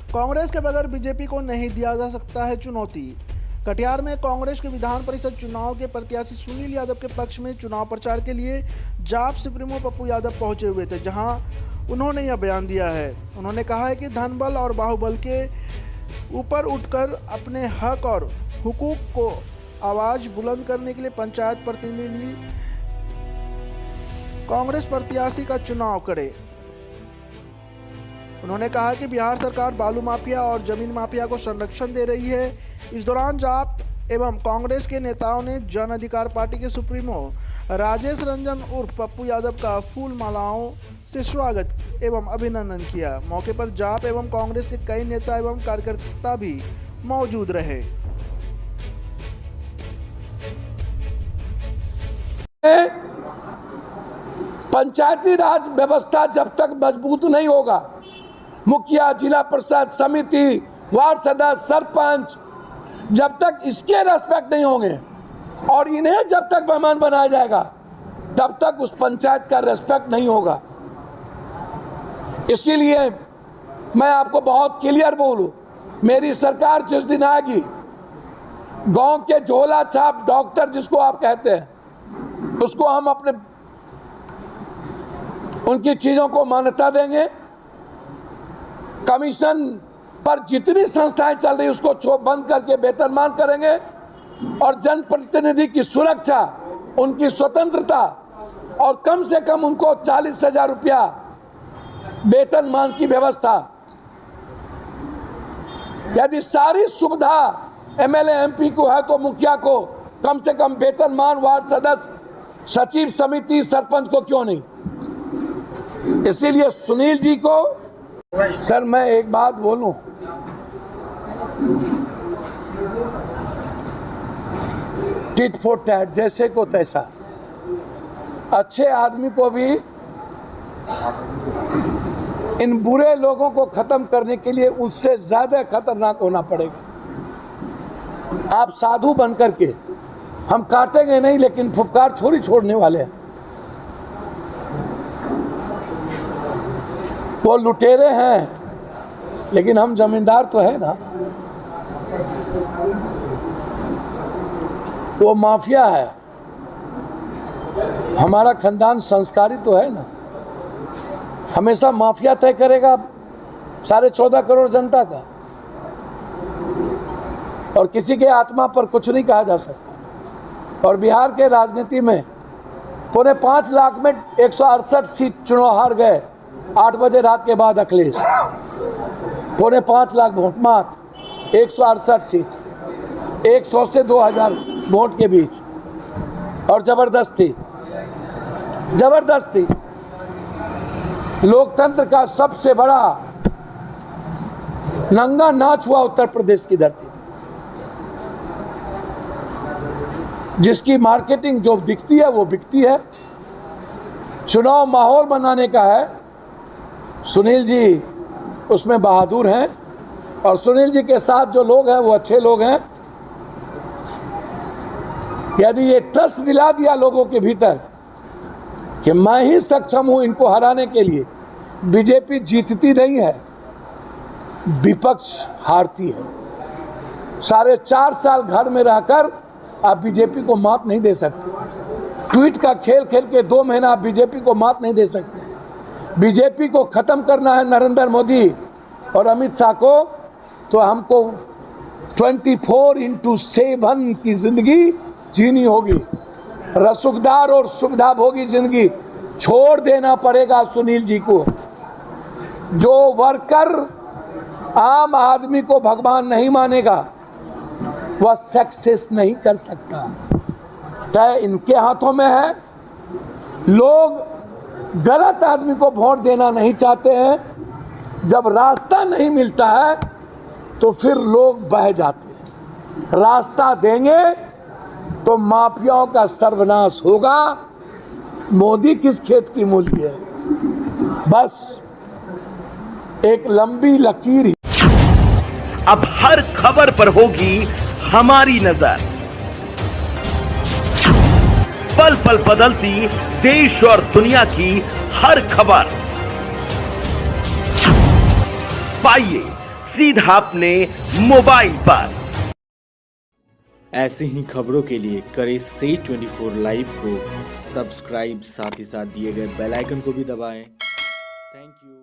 कांग्रेस के बगैर बीजेपी को नहीं दिया जा सकता है चुनौती। कटिहार में कांग्रेस के विधान परिषद चुनाव के प्रत्याशी सुनील यादव के पक्ष में चुनाव प्रचार के लिए जाप सुप्रीमो पप्पू यादव पहुंचे हुए थे, जहां उन्होंने यह बयान दिया है। उन्होंने कहा है कि धन बल और बाहुबल के ऊपर उठकर अपने हक और हुकूक को आवाज बुलंद करने के लिए पंचायत प्रतिनिधि कांग्रेस प्रत्याशी का चुनाव करे। उन्होंने कहा कि बिहार सरकार बालू माफिया और जमीन माफिया को संरक्षण दे रही है। इस दौरान जाप एवं कांग्रेस के नेताओं ने जन अधिकार पार्टी के सुप्रीमो राजेश रंजन उर्फ पप्पू यादव का फूल मालाओं से स्वागत एवं अभिनंदन किया। मौके पर जाप एवं कांग्रेस के कई नेता एवं कार्यकर्ता भी मौजूद रहे। पंचायती राज व्यवस्था जब तक मजबूत नहीं होगा, मुखिया, जिला परिषद समिति, वार्ड सदस्य, सरपंच, जब तक इसके रेस्पेक्ट नहीं होंगे और इन्हें जब तक मेहमान बनाया जाएगा तब तक उस पंचायत का रेस्पेक्ट नहीं होगा। इसीलिए मैं आपको बहुत क्लियर बोलूं, मेरी सरकार जिस दिन आएगी, गांव के झोला छाप डॉक्टर जिसको आप कहते हैं, उसको हम अपने उनकी चीजों को मान्यता देंगे। कमीशन पर जितनी संस्थाएं चल रही उसको बंद करके वेतनमान करेंगे और जनप्रतिनिधि की सुरक्षा, उनकी स्वतंत्रता और कम से कम उनको 40,000 रुपया वेतनमान की व्यवस्था। यदि सारी सुविधा एमएलए एमपी को है तो मुखिया को कम से कम वेतनमान, वार्ड सदस्य, सचिव समिति, सरपंच को क्यों नहीं। इसीलिए सुनील जी को सर मैं एक बात बोलूं, टिट फॉर टैट, जैसे को तैसा। अच्छे आदमी को भी इन बुरे लोगों को खत्म करने के लिए उससे ज्यादा खतरनाक होना पड़ेगा। आप साधु बन करके, हम काटेंगे नहीं लेकिन फुफकार थोड़ी छोड़ने वाले हैं। वो लुटेरे हैं लेकिन हम जमींदार तो है ना, वो माफिया है, हमारा खानदान संस्कारी तो है ना। हमेशा माफिया तय करेगा 14.5 करोड़ जनता का, और किसी के आत्मा पर कुछ नहीं कहा जा सकता। और बिहार के राजनीति में 5.25 लाख में 168 सीट चुनाव हार गए 8 बजे रात के बाद अखिलेश। 5.25 लाख वोट मात्र, 168 सीट, 100 से 2000 वोट के बीच। और जबरदस्ती लोकतंत्र का सबसे बड़ा नंगा नाच हुआ उत्तर प्रदेश की धरती, जिसकी मार्केटिंग जो दिखती है वो बिकती है। चुनाव माहौल बनाने का है, सुनील जी उसमें बहादुर हैं और सुनील जी के साथ जो लोग हैं वो अच्छे लोग हैं। यदि ये ट्रस्ट दिला दिया लोगों के भीतर कि मैं ही सक्षम हूं इनको हराने के लिए, बीजेपी जीतती नहीं है, विपक्ष हारती है। 4.5 साल घर में रहकर आप बीजेपी को मात नहीं दे सकते। ट्वीट का खेल खेल के 2 महीना आप बीजेपी को मात नहीं दे सकते। बीजेपी को खत्म करना है नरेंद्र मोदी और अमित शाह को, तो हमको 24/7 की जिंदगी जीनी होगी। रसूखदार और सुविधा भोगी जिंदगी छोड़ देना पड़ेगा सुनील जी को। जो वर्कर आम आदमी को भगवान नहीं मानेगा वह सक्सेस नहीं कर सकता। तय इनके हाथों में है। लोग गलत आदमी को वोट देना नहीं चाहते हैं। जब रास्ता नहीं मिलता है तो फिर लोग बह जाते हैं। रास्ता देंगे तो माफियाओं का सर्वनाश होगा। मोदी किस खेत की मूली है, बस एक लंबी लकीर ही। अब हर खबर पर होगी हमारी नजर। पल पल बदलती देश और दुनिया की हर खबर पाइए सीधा अपने मोबाइल पर। ऐसे ही खबरों के लिए करें से 24 लाइव को सब्सक्राइब, साथ ही साथ दिए गए बेल आइकन को भी दबाएं। Thank you.